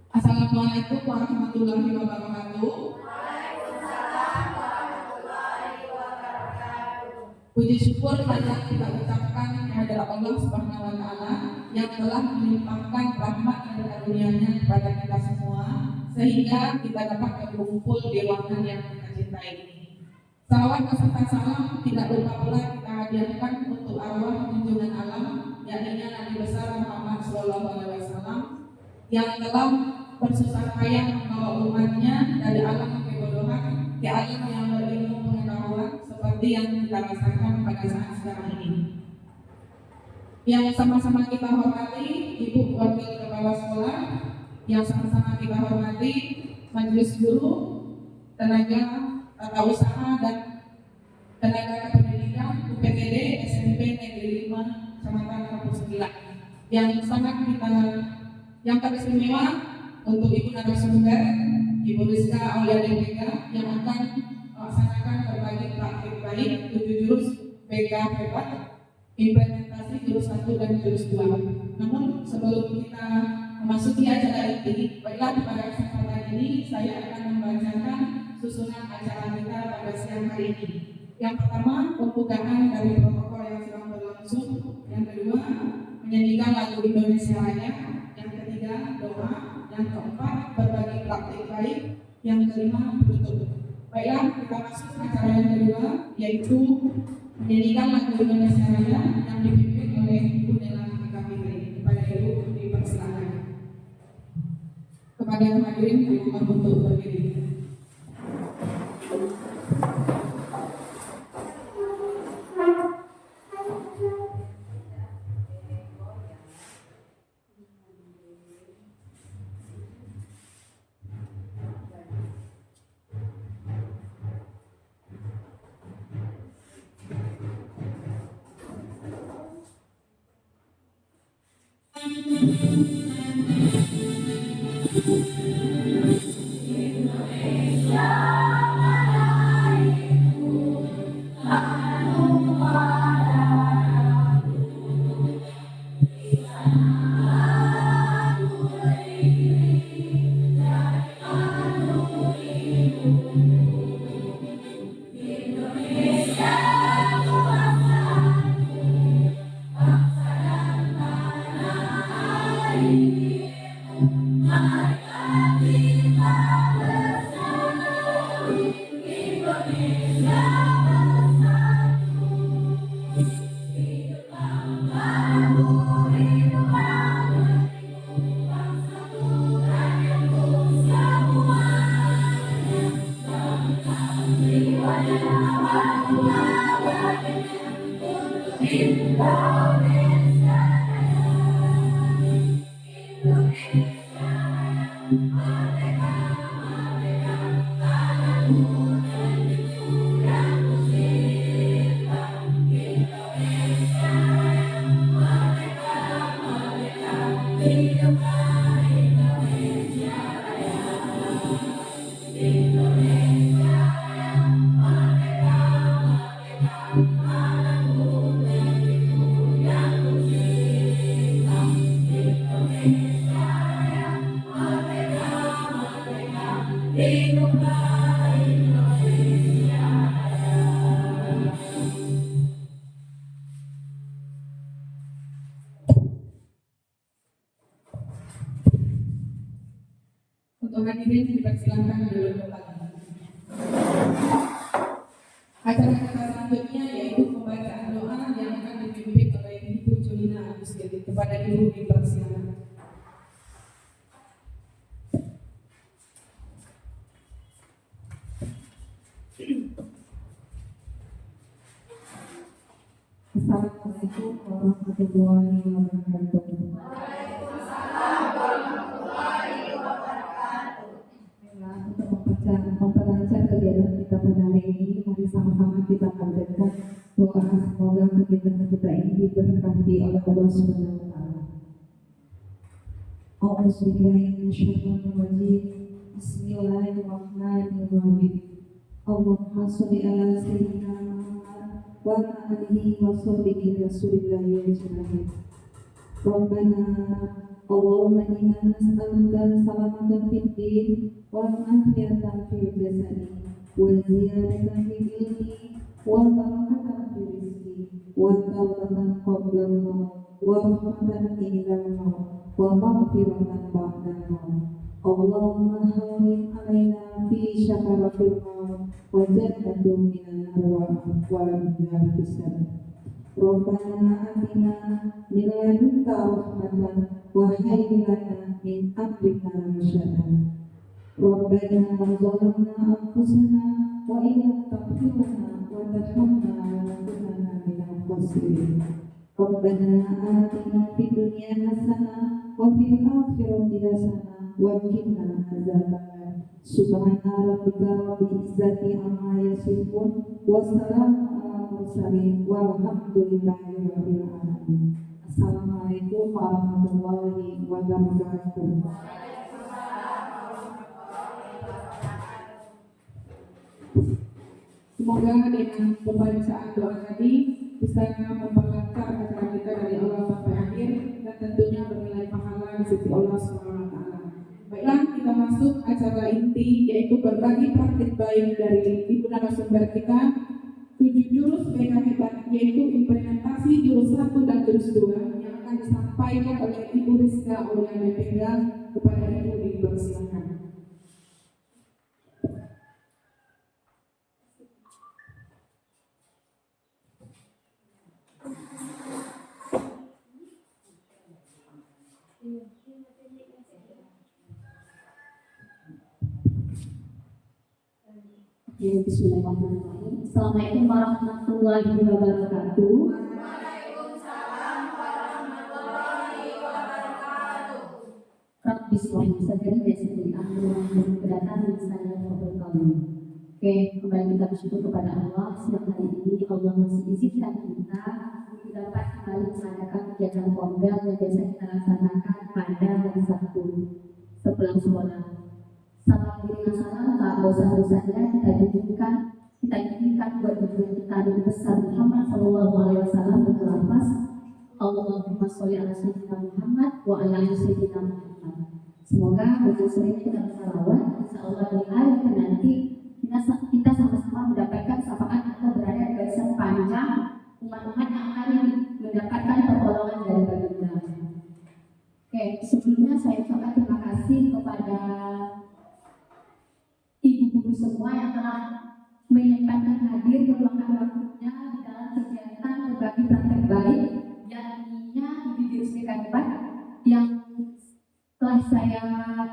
Assalamualaikum warahmatullahi wabarakatuh. Puji syukur panjang kita ucapkan kehadirat Allah Subhanahu wa Ta'ala yang telah melimpahkan rahmat dan karunia-Nya kepada kita semua sehingga kita dapat berkumpul di ruangan yang kita cintai ini. Salawat beserta salam tidak lupa pula kita hadiahkan untuk arwah junjungan alam yakni Nabi besar Muhammad SAW yang telah bersusah payah membawa umatnya dari alam kebodohan ke alam yang berilmu pengetahuan seperti yang kita rasakan pada saat sekarang ini. Yang sama-sama kita hormati Ibu Wakil Kepala Sekolah, yang sama-sama kita hormati Majelis Guru, tenaga tata usaha dan tenaga kependidikan UPTD SMP Negeri 5 Kecamatan Kampung 9 yang teristimewa untuk Ibu Narasumber Ibu Rizka Aulia DPK yang akan melaksanakan berbagai praktik baik 7 jurus PK hebat implementasi jurus 1 dan jurus 2. Namun sebelum kita memasuki acara ini, baiklah pada kesempatan ini saya akan membacakan susunan acara kita pada siang hari ini. Yang pertama, pembukaan dari protokol yang sedang berlangsung. Yang kedua, menyanyikan lagu Indonesia Raya. Yang ketiga, doa. Yang keempat, berbagi praktik baik. Yang kelima, penutup. Baiklah, kita masuk acara yang kedua, yaitu menyanyikan lagu Indonesia Raya yang dipimpin oleh Ibu Nela Ika Fitri. Kepada Ibu dipersilakan. Kepada hadirin dimohon untuk berdiri. Untuk hadirin dipersilakan duduk kembali. Acara kita selanjutnya yaitu pembacaan doa yang akan dipimpin oleh Ibu Julina Agustin. Kepada Ibu dipersilakan. Assalamualaikum warahmatullahi wabarakatuh. Untuk memperlancar kegiatan kita pada hari ini, mari sama-sama kita panjatkan doa semoga kegiatan kita ini diberkati oleh Allah Subhanahu wa Ta'ala. A'udzubillahiminasyaitonirrajim. Bismillahirrahmanirrahim. Allahumma sholli ala sayyidina Muhammad wa ala alihi wa sahbihi Rasulillah wa sallam. Rabbana Allahumma inna nas'aluka salamatan fid din wal afiyatan fil jasadi wa ziyadatan fil ilmi wa barakatan fil rizqi wa tawbatan qabla al-maut wa rahmatan inda al-maut wa maghfiratan ba'da al-maut. Allahumma hawwin alaina fi syakaratil maut wa jannatun minan nar wa ridha hisab. Rabbana atina min ladunka rahmatan wa hayyi lana min amrina rashada. Rabbana zalamna anfusana wa in lam taghfir lana wa tarhamna lanakunanna minal khasirin. Rabbana atina fid dunya hasanah wa fil akhirati hasanah wa qina adzabannar. Subhana rabbika rabbil izzati amma yasifun wa salamun alal mursalin walhamdulillahi rabbil alamin. Assalamualaikum warahmatullahi wabarakatuh. Semoga dengan pembacaan doa tadi bisa memperlancar acara kita dari awal sampai akhir dan tentunya bernilai pahala di sisi Allah SWT. Baiklah, kita masuk acara inti, yaitu berbagi praktik baik dari ibu narasumber kita 7 jurus BK hebat, yaitu implementasi jurus 1 dan jurus 2 yang akan disampaikan oleh Ibu Rizka Aulia BPK. Kepada Ibu dipersilakan. Ya, bismillahirrahmanirrahim. Assalamualaikum warahmatullahi wabarakatuh. Waalaikumsalam warahmatullahi wabarakatuh. Rabbi sholli sadri wa yassir li amri wahlul 'uqdatam min lisani yafqahu qawli. Oke, kembali kita bersyukur kepada Allah. Siang hari ini Allah masih izinkan kita untuk dapat kembali melaksanakan kegiatan Pondal yang biasa kita laksanakan pada hari Sabtu sepulang sekolah. Salam diri salam, tak bosan-bosannya kita junjungkan, kita inginkan buat junjungan kita Nabi besar Muhammad Sallallahu Alaihi Wasallam berlafaz Allahumma sholli ala sayyidina Muhammad wa ala ali sayyidina Muhammad. Semoga begitu sering kita bersalawat, insya Allah di akhir nanti kita sama-sama mendapatkan syafaat atau berada di barisan panjang umat-umat yang akan mendapatkan pertolongan dari baginda. Oke, sebelumnya saya ucapkan terima kasih kepada ibu guru semua yang telah menyempatkan hadir meluangkan waktunya di dalam kegiatan berbagi praktek baik yang ininya di jurus BK yang telah saya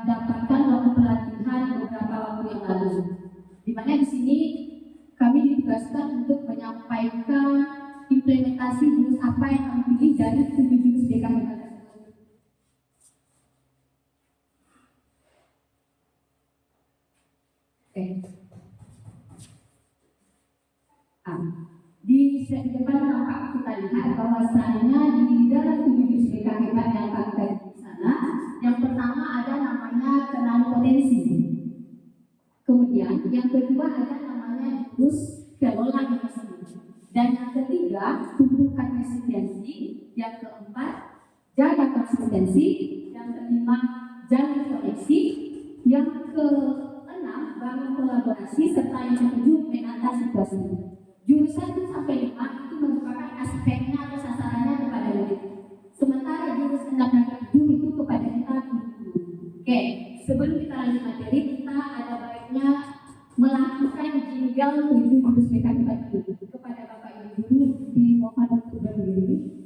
dapatkan waktu pelatihan beberapa waktu yang lalu. Di mana di sini kami ditugaskan untuk menyampaikan implementasi jurus apa yang kami pilih dari 7 jurus BK tersebut. Di depan tampak kita lihat bahwasanya di dalam 7 jurus BK hebat yang kami kaji di sana, yang pertama ada namanya kenali potensi. Kemudian yang kedua ada namanya jurus kelola emosi. Dan yang ketiga tumbuhkan resiliensi. Yang keempat jaga konsistensi. Yang kelima jaga koneksi. Yang keenam bangun kolaborasi, serta yang ketujuh menata situasi. Jurus 1 sampai 5 itu merupakan aspeknya atau sasarannya kepada murid. Sementara jurus 6 dan 7 itu kepada kita guru. Oke, sebelum kita lanjut materi, kita ada baiknya melakukan jingle 7 jurus BK itu. Kepada Bapak Ibu guru dimohon untuk berdiri.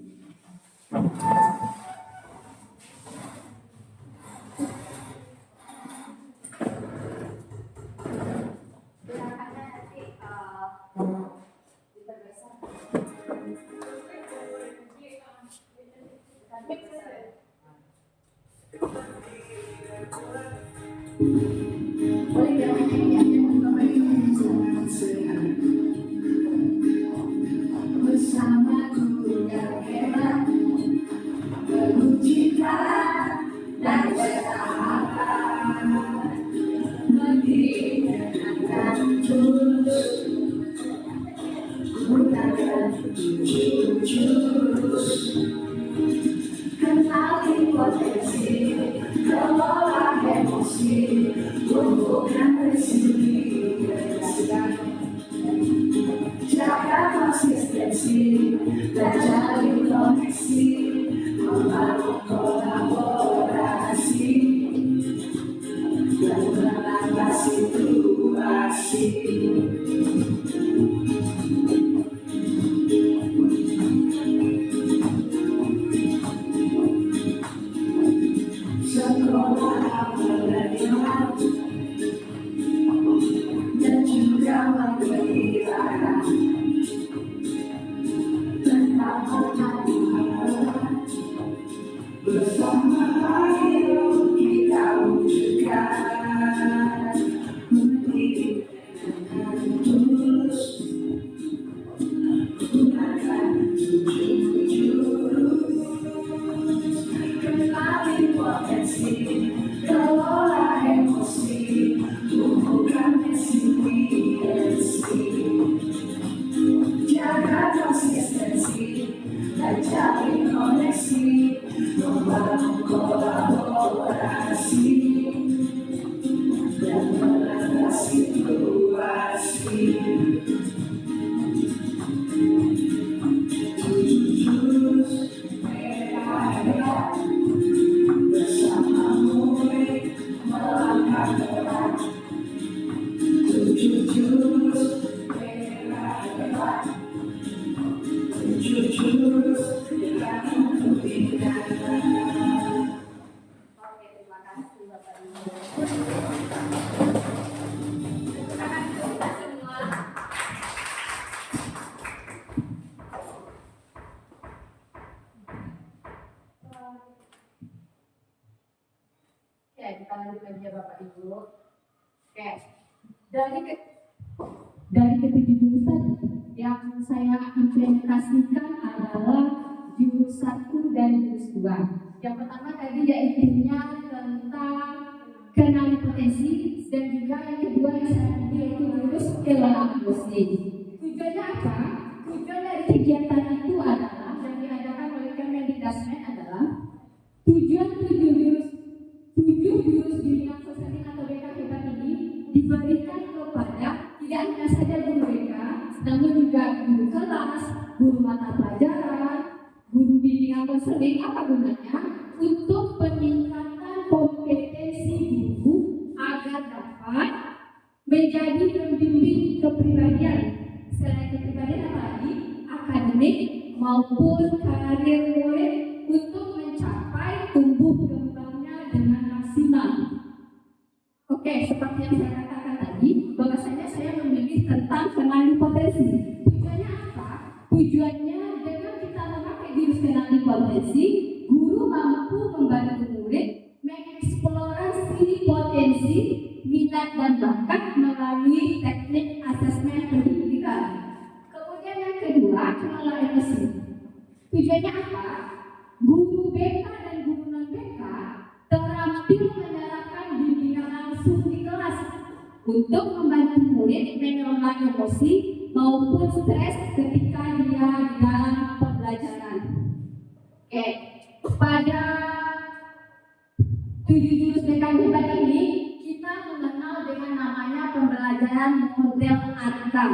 Bersama guru yang hebat, penuh cinta dan persahabatan, mengingatkan jurus, gunakan jurus, kenali potensi. dan jalin koneksi, membangun kolaborasi dan menambah situasi. Sekolah belajar dan juga menggerakkan tentang pengetahuan bersama ayo kita wujudkan mendidik dengan tulus gunakan 7 jurus kenali potensi kelola emosi tumbuhkan resiliensi jaga konsistensi dan jalin koneksi membangun kolaborasi dan menambah situasi. 7 jurus mereka bersama murid melangkah depan. 7 jurus mereka 7 jurus yang memberikan. Oke, terima kasih Bapak Ibu. Kita semua. Oke, kita lanjut lagi ya Bapak Ibu. Oke, dari ketujuh jurusan yang saya implementasikan adalah jurus 1 dan jurus 2. Yang pertama tadi yaitu tentang kenali potensi, dan juga yang kedua yang saya pilih yaitu jurus kelola emosi. Tujuannya apa? Tujuan dari kegiatan itu adalah yang diadakan oleh Kemendikbudristek adalah tujuan 7 jurus bimbingan sosial atau BK ini diberikan kepada tidak hanya saja guru BK, namun juga guru kelas, guru mata pelajaran, guru bimbingan konseling. Apa gunanya? Untuk peningkatan kompetensi guru agar dapat menjadi pembimbing kepribadian. Selain kepribadian apa lagi? Akademik maupun karir murid untuk mencapai tumbuh kembangnya dengan maksimal. Oke, seperti yang saya katakan tadi, bahwasanya saya memilih tentang kenali potensi. Tujuannya apa? Tujuannya dengan kita memakai jurus kenali potensi, guru mampu membantu murid mengeksplorasi potensi, minat dan bakat melalui teknik asesmen pendidikan. Kemudian yang kedua, kelola emosi. Tujuannya apa? Guru BK dan guru non BK terampil menerapkan bimbingan langsung di kelas untuk membantu murid mengelola emosi maupun stres ketika dia di dalam pembelajaran. Oke, pada 7 jurus BK hebat ini kita mengenal dengan namanya pembelajaran model ATKAM.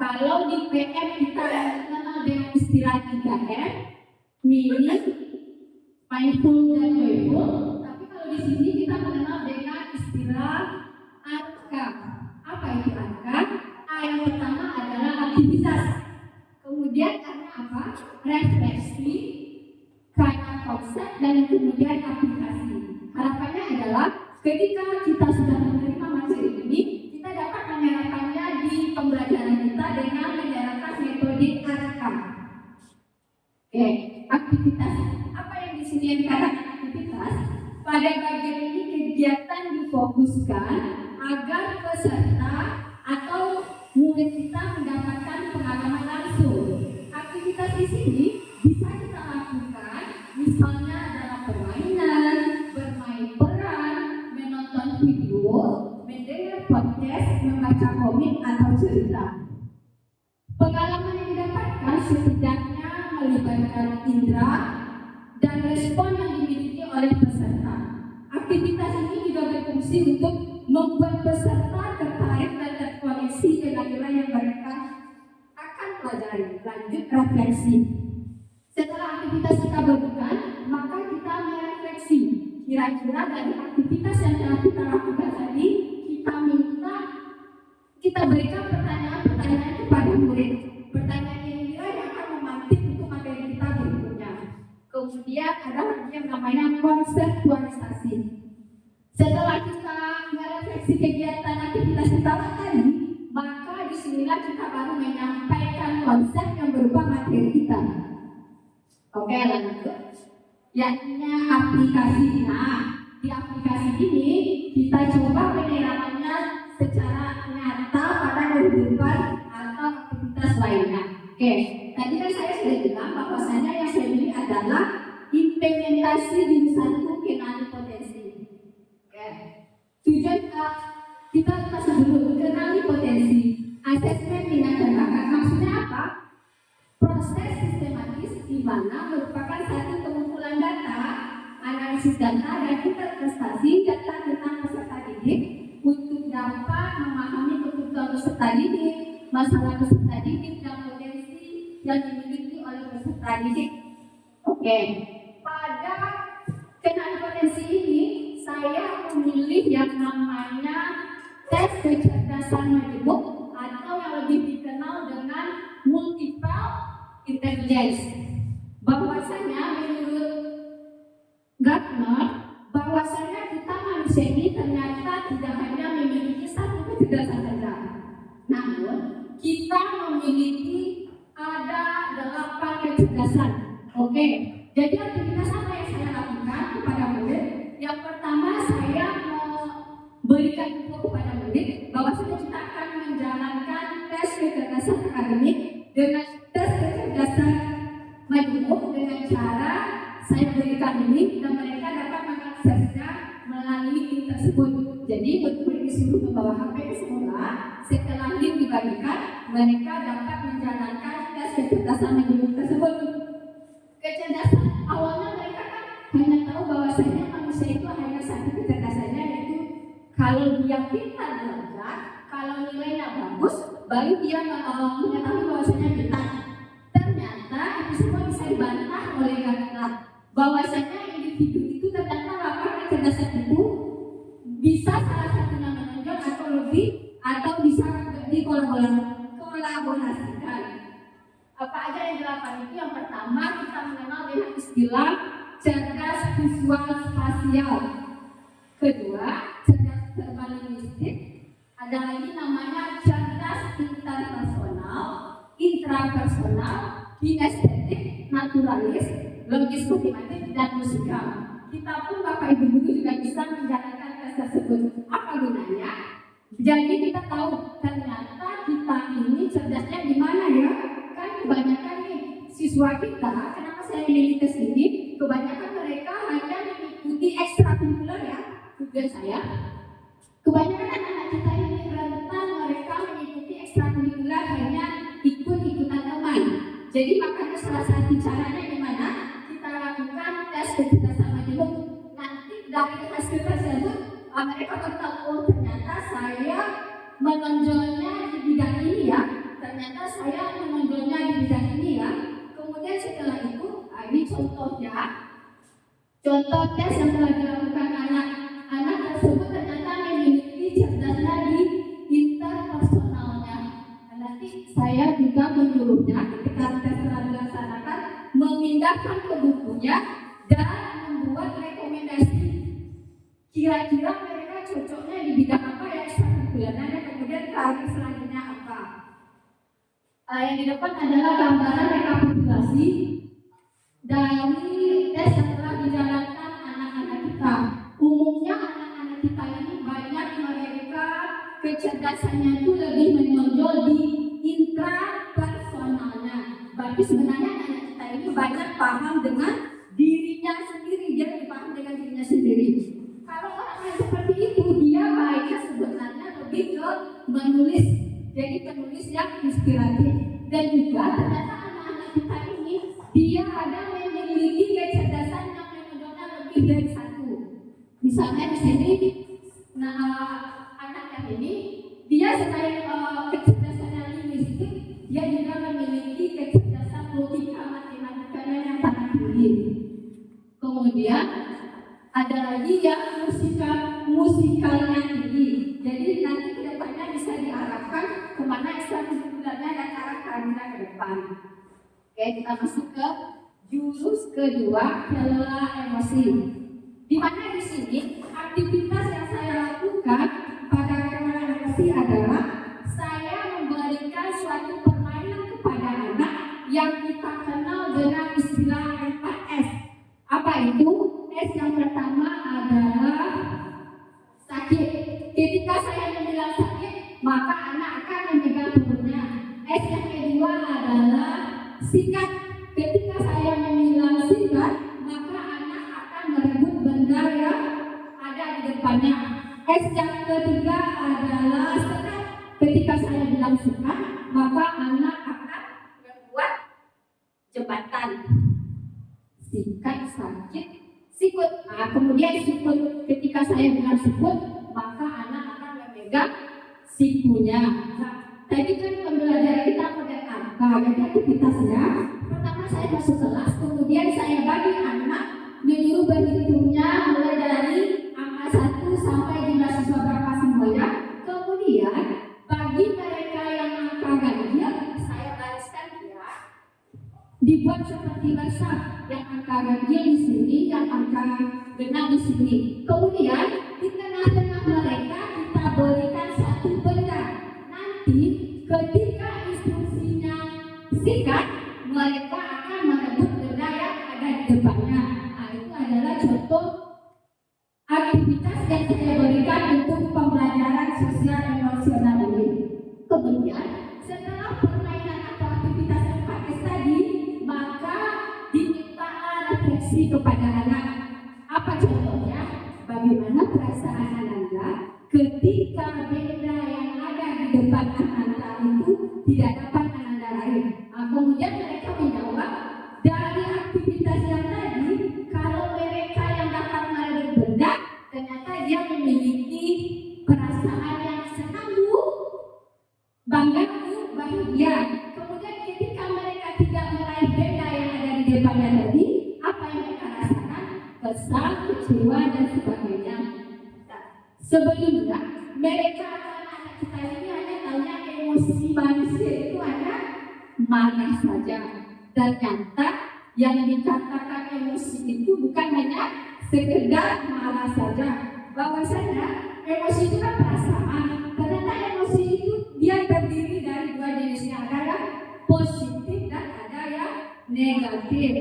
Kalau di PM kita mengenal dengan istilah 3M, mini, mindful dan joyful. Tapi kalau di sini kita mengenal dengan istilah ATKAM. Apa itu ATKAM? A yang pertama adalah aktivitas. Kemudian karena apa? Refleksi, karena konsep, dan kemudian aplikasi. Harapannya adalah ketika kita sudah menerima materi ini, kita dapat menyerapkannya di pembelajaran kita dengan menerapkan metode ATKAM. Oke, aktivitas. Apa yang di sini yang dikatakan aktivitas? Pada bagian ini kegiatan difokuskan agar peserta atau murid kita mendapatkan pengalaman langsung. Aktivitas di sini bisa kita lakukan, misalnya dalam permainan, bermain peran, menonton video, mendengar podcast, membaca komik atau cerita. Pengalaman yang didapatkan setidaknya melibatkan indera dan respon yang dimiliki oleh peserta. Aktivitas ini juga berfungsi untuk membuat peserta tertarik dan terkoneksi dengan nilai yang mereka akan pelajari, lanjut refleksi. Setelah aktivitas kita berikan, maka kita merefleksi. Kira-kira dari aktivitas yang telah kita lakukan tadi, kita berikan pertanyaan-pertanyaan kepada murid. Pertanyaan yang yang akan memantik untuk materi kita berikutnya. Kemudian ada lagi yang namanya konseptualisasi. Setelah kita merefleksi kegiatan aktivitas kita tadi, maka disinilah kita baru menyampaikan konsep yang berupa materi kita. Oke, lanjut. Yakni aplikasi. Nah, di aplikasi ini kita coba penerapannya secara nyata pada kehidupan atau aktivitas lainnya. Oke, tadi kan saya sudah bilang bahwasanya yang saya pilih adalah implementasi di satu kenali potensi. Oke, tujuan kita masuk dulu kenali potensi, asesmen minat dan bakat. Maksudnya apa? Proses sistematis di mana merupakan satu pengumpulan data, analisis data dan interpretasi data tentang peserta didik untuk dapat memahami kebutuhan peserta didik, masalah peserta didik dan potensi yang dimiliki oleh peserta didik. Oke, pada kenali potensi ini saya memilih yang namanya tes kecerdasan majemuk atau yang lebih dikenal dengan multiple intelligence. Bahwasanya menurut Gartner, bahwasanya kita manusia ini ternyata tidak hanya memiliki satu kecerdasan saja, namun kita memiliki ada 8 kecerdasan. Oke, jadi aktivitas apa yang saya lakukan kepada murid? Yang pertama, saya memberikan info kepada murid bahwasanya kita akan menjalankan tes kecerdasan akademik dengan tes kecerdasan majemuk dengan cara saya berikan link dan mereka dapat mengaksesnya melalui link tersebut. Jadi murid disuruh membawa HP ke sekolah. Setelah link dibagikan, mereka dapat menjalankan tes kecerdasan majemuk tersebut. Kecerdasan awalnya mereka kan hanya tahu bahwasanya manusia itu hanya satu kecerdasannya, yaitu kalau dia pintar belajar, kalau nilainya bagus, baru dia mengetahui bahwasanya pintar. Ternyata itu semua bisa dibantah oleh Gartner bahwasanya individu itu ternyata 8 kecerdasan itu bisa salah satunya menonjol atau lebih, atau bisa dikolaborasikan. Apa aja yang 8 itu? Yang pertama, kita mengenal dengan istilah cerdas visual spasial. Kedua, cerdas verbal linguistik. Ada lagi namanya cerdas interpersonal, intrapersonal, kinestetik, naturalis, logis matematik, dan musikal. Kita pun Bapak Ibu guru juga bisa menjalankan tes tersebut. Apa gunanya? Jadi kita tahu ternyata kita ini cerdasnya di mana ya? Kan kebanyakan nih siswa kita, kenapa saya milih tes ini? Kebanyakan mereka hanya mengikuti ekstrakurikuler ya, tugas saya. Kebanyakan anak-anak kita ini rentan mereka mengikuti ekstrakurikuler hanya ikut-ikutan teman. Jadi makanya salah satu caranya gimana? Kita lakukan tes kecerdasan majemuk. Nanti dari hasil tersebut mereka bertahu, oh ternyata saya menonjolnya di bidang ini ya. Ternyata saya menonjolnya di bidang ini ya. Kemudian setelah itu, ini contohnya. Contoh tes yang telah dilakukan anak-anak tersebut ternyata memiliki cerdasnya di interpersonalnya. Nanti saya juga menyuruhnya ketika tes telah dilaksanakan memindahkan ke bukunya dan membuat rekomendasi kira-kira mereka cocoknya di bidang apa ya ekstrakurikulernya, kemudian karir selanjutnya apa. Yang di depan adalah gambaran rekapitulasi dari tes yang telah dijalankan anak-anak kita. Umumnya anak-anak kita ini banyak mereka kecerdasannya itu lebih menonjol di intrapersonalnya. Berarti sebenarnya anak kita ini banyak paham dengan dirinya sendiri, dia lebih paham dengan dirinya sendiri. Kalau orang yang seperti itu, dia baiknya sebenarnya lebih ke menulis. Jadi penulis yang inspiratif. Dan juga ternyata anak-anak kita ini dia ada memiliki kecerdasan yang menonjolnya lebih dari satu. Misalnya di sini, anak yang ini dia selain kecerdasannya linguistik, dia juga memiliki perasaan. Oke, kita masuk ke jurus kedua, kelola emosi. Di mana di sini aktivitas yang saya lakukan pada kelola emosi adalah saya memberikan suatu permainan kepada anak yang kita kenal dengan istilah 4S. Apa itu? S yang pertama adalah sakit. Ketika saya membilang sakit, maka anak akan memegang perutnya. S yang kedua adalah sikat. Ketika saya membilang sikat, maka anak akan merebut benda yang ada di depannya. S yang ketiga adalah sekat. Ketika saya bilang sekat, maka anak akan membuat jembatan. Sikat, sakit, sikut. Nah, kemudian sikut. Ketika saya bilang sikut, maka anak akan memegang sikunya. Nah, tadi kan pembelajaran kita pada angka. Jadi aktivitasnya, pertama saya masuk kelas, kemudian saya bagi anak menyuruh berhitungnya mulai dari angka 1 sampai jumlah siswa berapa semuanya. Kemudian bagi mereka yang angka ganjil, saya bariskan dia dibuat seperti basah. Yang angka ganjil di sini, yang angka genap di sini. Kemudian di tengah-tengah mereka kita berikan satu benda. Nanti ketika instruksinya sikat, mereka akan merebut benda yang ada di depannya. Nah, itu adalah contoh aktivitas yang saya berikan untuk pembelajaran sosial emosional ini. Kemudian setelah permainan atau aktivitas 4S tadi, maka dimintalah refleksi kepada anak. Apa contohnya? Bagaimana perasaan Ananda ketika benda yang ada di depan Ananda itu tidak dapat Ananda raih? Nah, kemudian mereka menjawab dari aktivitas yang tadi, kalau mereka yang dapat merebut benda, ternyata dia memiliki perasaan yang senang, bangga, bahagia. Kemudian ketika mereka tidak meraih benda yang ada di depannya tadi, apa yang mereka rasakan? Kesal, kecewa, dan sebagainya. Nah, sebelumnya mereka anak-anak kita ini hanya tahunya emosi manusia itu hanya marah saja. Ternyata yang dikatakan emosi itu bukan hanya sekedar marah saja. Bahwasanya emosi itu kan perasaan. Ternyata emosi itu dia terdiri dari dua jenisnya, ada yang positif dan ada yang negatif.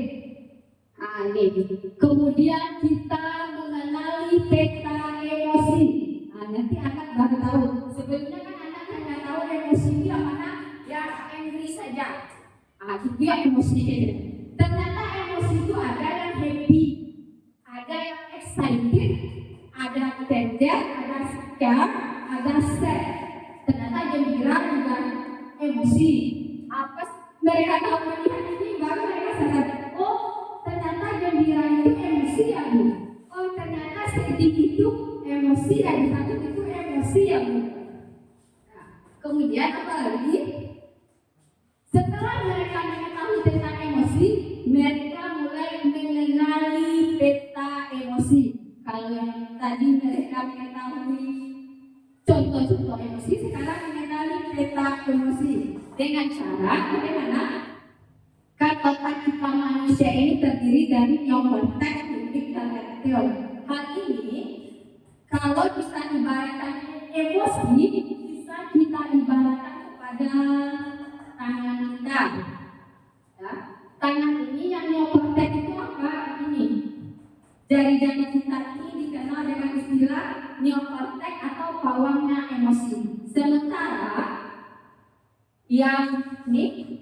Nah, ini. Kemudian kita mengenali peta emosi. Nah, nanti anak baru tahu. Sebelumnya kan anak hanya tahu emosi itu yang mana yang angry saja. Itu dia emosi. Ternyata emosi itu ada yang happy, ada yang excited, ada tender, ada scared, ada sad. Ternyata gembira juga emosi. Apa mereka tahu melihat ini baru mereka sadar, oh ternyata gembira itu emosi ya Bu. Oh ternyata sedih itu emosi ya, sakit itu emosi ya Bu. Nah, kemudian apa lagi? Setelah mereka mengetahui tentang emosi, mereka mulai mengenali peta emosi. Kalau yang tadi mereka mengetahui contoh-contoh emosi, sekarang mengenali peta emosi dengan cara bagaimana? Kan otak kita manusia ini terdiri dari neokortex, limbik, dan reptil. Hal ini kalau kita ibaratkan emosi, bisa kita ibaratkan kepada tangan kita. Ya, tangan ini yang neokortex itu apa? Ini. Jari-jari kita ini dikenal dengan istilah neokortex atau pawangnya emosi. Sementara yang ini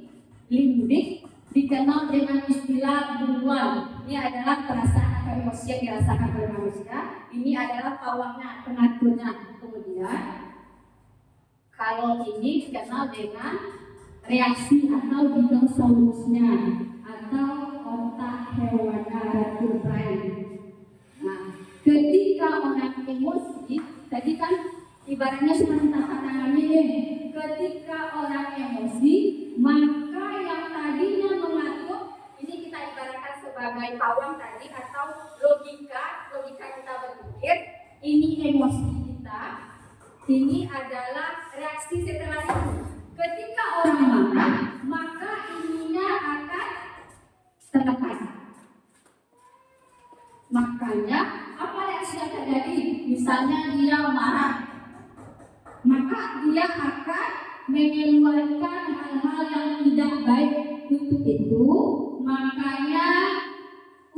limbik dikenal dengan istilah beruang. Ini adalah perasaan atau emosi yang dirasakan oleh manusia. Ini adalah pawangnya, pengaturnya. Kemudian kalau ini dikenal dengan reaksi atau dinosaurusnya atau otak hewannya reptil brain. Nah, ketika orang emosi, tadi kan ibaratnya seperti telapak tangannya ini. Ketika orang emosi, maka yang tadinya mengatur, ini kita ibaratkan sebagai pawang tadi atau logika kita berpikir, ini emosi kita, ini adalah reaksi setelah itu. Ketika orang marah, maka ini kemarahannya, apa reaksi yang terjadi? Misalnya dia marah, maka dia akan mengeluarkan hal-hal yang tidak baik. Untuk itu, makanya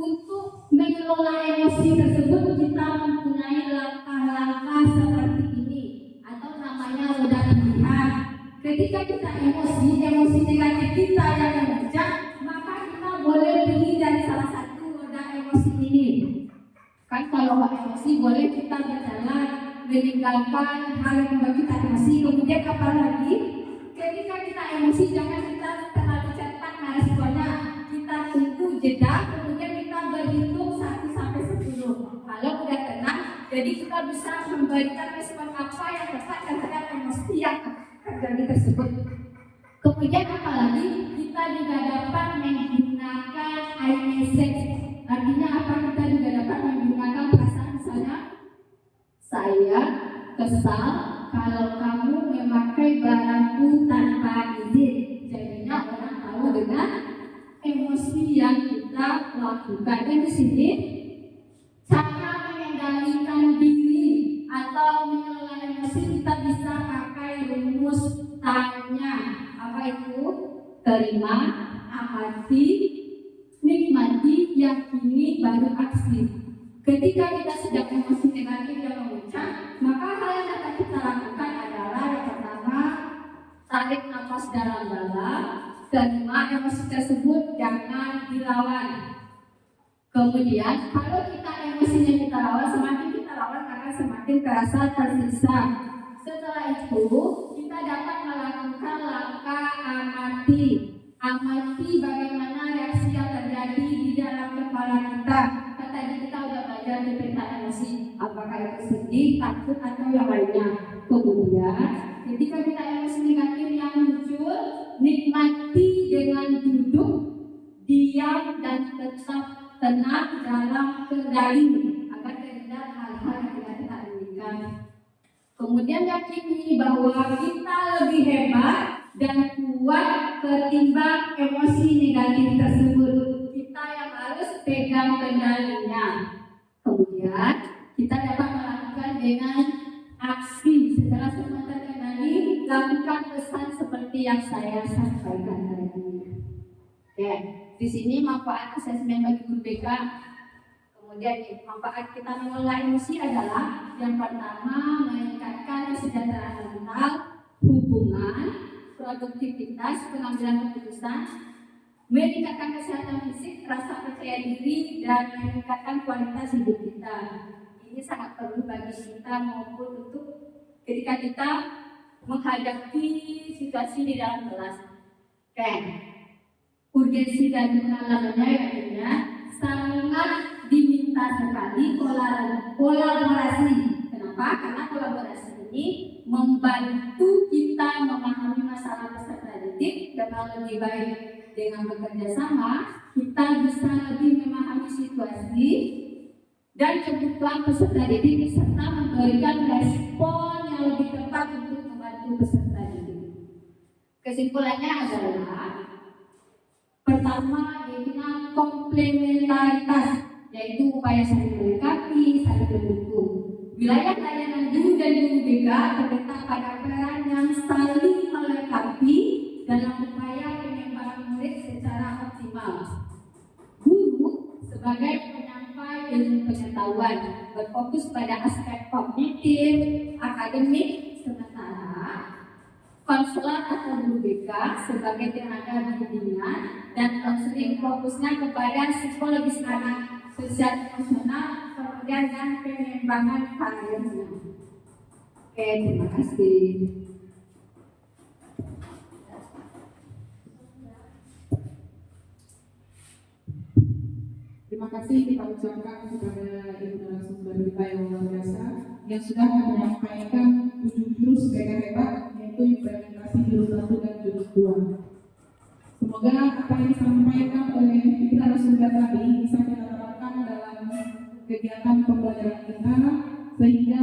untuk mengelola emosi tersebut kita mempunyai langkah-langkah seperti ini, atau namanya roda pilihan. Ketika kita emosi negatif kita yang memuncak, maka kita boleh pilih dari salah satu roda emosi ini. Kan kalau emosi boleh kita berjalan, meninggalkan hal yang membuat kita emosi. Kemudian apalagi ketika kita emosi, jangan kita terlalu cepat meresponnya. Kita tunggu jeda, kemudian kita berhitung 1 sampai 10. Kalau udah tenang, jadi kita bisa memberikan respon apa yang tepat terhadap emosi yang terjadi tersebut. Kemudian apalagi kita juga dapat menggunakan I message. Artinya apa? Kita juga dapat menggunakan perasaan, misalnya saya kesal kalau kamu memakai barangku tanpa izin. Jadinya orang tahu dengan emosi yang kita lakukan. Dan di sini cara mengendalikan diri atau mengelola emosi kita bisa pakai rumus tanya. Apa itu? Terima, amati, nikmati, yakini, baru aksi. Ketika kita sedang emosi negatif yang memuncak, maka hal yang dapat kita lakukan adalah yang pertama, tarik nafas dalam-dalam, terima emosi tersebut, jangan dilawan. Kemudian, kalau kita emosinya kita lawan, semakin kita lawan akan semakin terasa tersiksa. Setelah itu, kita dapat melakukan langkah amati. Amati bagaimana reaksi yang terjadi di dalam kepala kita. Tadi kita udah belajar di peta emosi, apakah itu sedih, takut, atau yang lainnya. Kemudian, ketika kita emosi negatif yang muncul, nikmati dengan duduk, diam, dan tetap tenang dalam kendali agar terhindar hal-hal yang tidak kita inginkan. Kemudian yakini bahwa kita lebih hebat dan kuat ketimbang emosi negatif tersebut. Kita yang harus pegang kendalinya. Kemudian kita dapat melakukan dengan aksi. Setelah semua terkendali, lakukan pesan seperti yang saya sampaikan tadi. Oke, di sini manfaat asesmen bagi guru BK. Kemudian manfaat kita mengelola emosi adalah yang pertama, meningkatkan kesejahteraan mental, hubungan, produktivitas, pengambilan keputusan, meningkatkan kesehatan fisik, rasa percaya diri, dan meningkatkan kualitas hidup kita. Ini sangat perlu bagi kita maupun untuk ketika kita menghadapi situasi di dalam kelas. Oke, urgensi dan pengalamannya yakni sangat diminta sekali kolaborasi. Kenapa? Karena kolaborasi ini membantu kita memahami masalah peserta didik dengan lebih baik. Dengan bekerja sama, kita bisa lebih memahami situasi dan kebutuhan peserta didik serta memberikan respon yang lebih tepat untuk membantu peserta didik. Kesimpulannya adalah pertama, yaitu komplementaritas, yaitu upaya saling melengkapi, saling mendukung. Wilayah layanan guru dan guru BK terletak pada peran yang saling melengkapi dalam upaya pengembangan murid secara optimal. Guru sebagai penyampai ilmu pengetahuan berfokus pada aspek kognitif, akademik, sementara konselor atau guru BK sebagai tenaga bimbingan dan konseling fokusnya kepada psikologis anak, sosial emosional, kemudian dan pengembangan karirnya. Oke, terima kasih. Terima kasih kita ucapkan kepada ibu narasumber kita yang luar biasa yang sudah menyampaikan 7 jurus BK hebat, yaitu implementasi jurus 1 dan jurus 2. Semoga apa yang disampaikan oleh ibu narasumber tadi bisa kita terapkan dalam kegiatan pembelajaran kita sehingga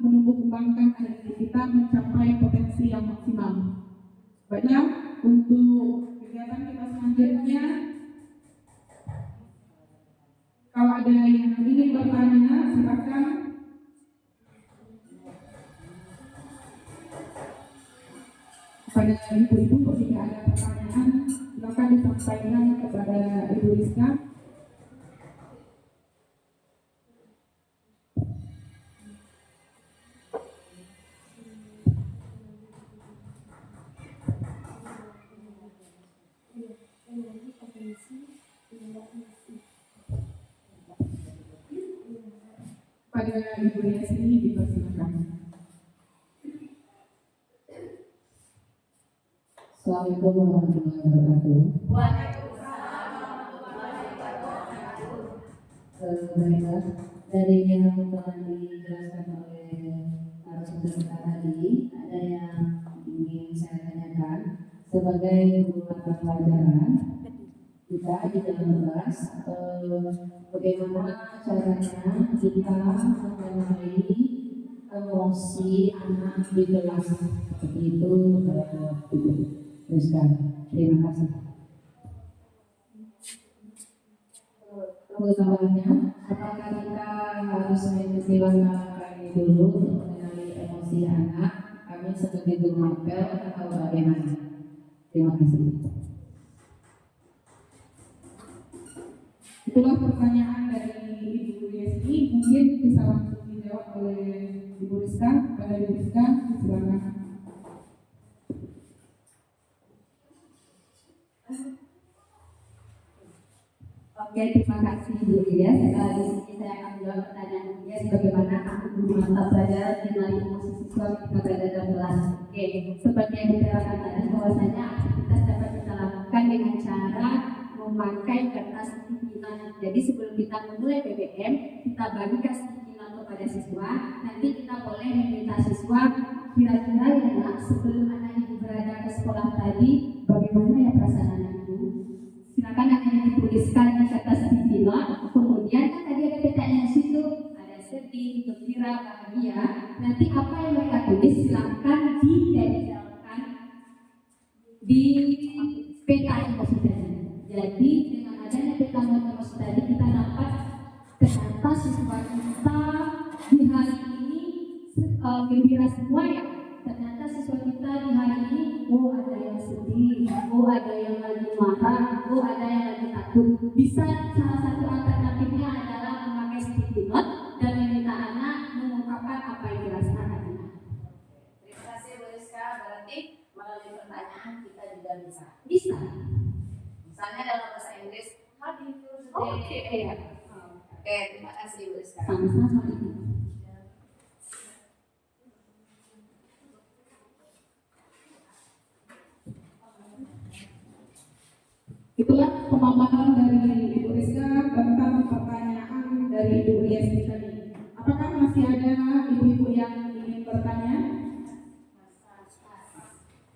menumbuh kembangkan energi kita mencapai potensi yang maksimal. Baiklah, untuk kegiatan kita selanjutnya Kalau ada yang ingin bertanya, silakan. Pada ibu-ibu, jika ada pertanyaan, silakan disampaikan kepada Ibu Rizka. Pada Ibu Rizki, dipersilakan. Assalamualaikum warahmatullahi wabarakatuh. Baiklah, dari yang telah dijelaskan oleh narasumber kita tadi, ada yang ingin saya tanyakan sebagai guru mata pelajaran kita di dalam kelas, bagaimana caranya kita mengenali emosi anak di kelas seperti itu, Ibu Rizka. Terima kasih. Utamanya, apakah kita harus mengikuti langkah ini dulu untuk mengenali emosi anak kami sebagai guru mapel atau bagaimana? Terima kasih. Itulah pertanyaan dari Ibu Rizki. Mungkin bisa langsung dijawab oleh Ibu Rizka. Pada Ibu Rizka, silakan. Oke, terima kasih Bu Iyas. Di sini saya akan menjawab pertanyaan Bu Iyas, bagaimana aku guru mata pelajaran mengenali emosi siswa ketika berada dalam kelas. Oke, seperti yang diterangkan tadi, bahwasanya aktivitas dapat kita lakukan dengan cara memakai kertas pimpinan. Jadi sebelum kita memulai PBM, kita bagikan pimpinan kepada siswa. Nanti kita boleh meminta siswa, kira-kira ya nak, sebelum anak ibu berada ke sekolah tadi, bagaimana ya perasaan anak ibu? Silakan anak dituliskan di kertas pimpinan. Kemudian kan tadi ada petanya di situ, ada sedih, gembira, bahagia. Nanti apa yang mereka tulis silakan ditempelkan di peta emosi tadi. Jadi dengan adanya peta emosi tadi kita dapat ternyata siswa kita di hari ini gembira semua ya. Ternyata siswa kita di hari ini, oh ada yang sedih, oh ada yang lagi marah, oh ada yang lagi takut. Bisa salah satu alternatifnya adalah memakai sticky note dan meminta anak mengungkapkan apa yang dirasakan. Terima kasih Bu Rizka. Berarti melalui pertanyaan kita juga bisa. Bisa. Misalnya dalam bahasa Inggris, how do you feel today? Oke, ya. Oke, terima kasih Bu Rizka. Sama-sama. Itulah pemaparan dari Ibu Rizka tentang pertanyaan dari Ibu Rizki tadi. Apakah masih ada ibu-ibu yang ingin bertanya?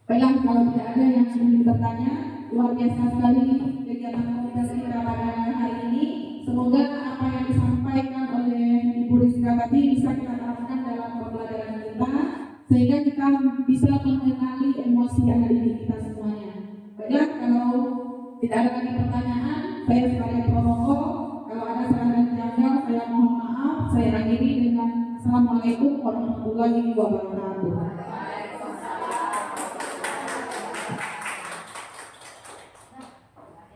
Baiklah, kalau tidak ada yang ingin bertanya, luar biasa sekali kegiatan komunitas kita pada hari ini. Semoga apa yang disampaikan oleh Ibu Rizka tadi bisa kita terapkan dalam pembelajaran kita, sehingga kita bisa mengenali emosi yang ada di diri kita semuanya. Baiklah, kalau tidak ada lagi pertanyaan, saya sebagai protokol, kalau ada salah dan janggal, saya mohon maaf. Saya akhiri dengan Assalamualaikum warahmatullahi wabarakatuh.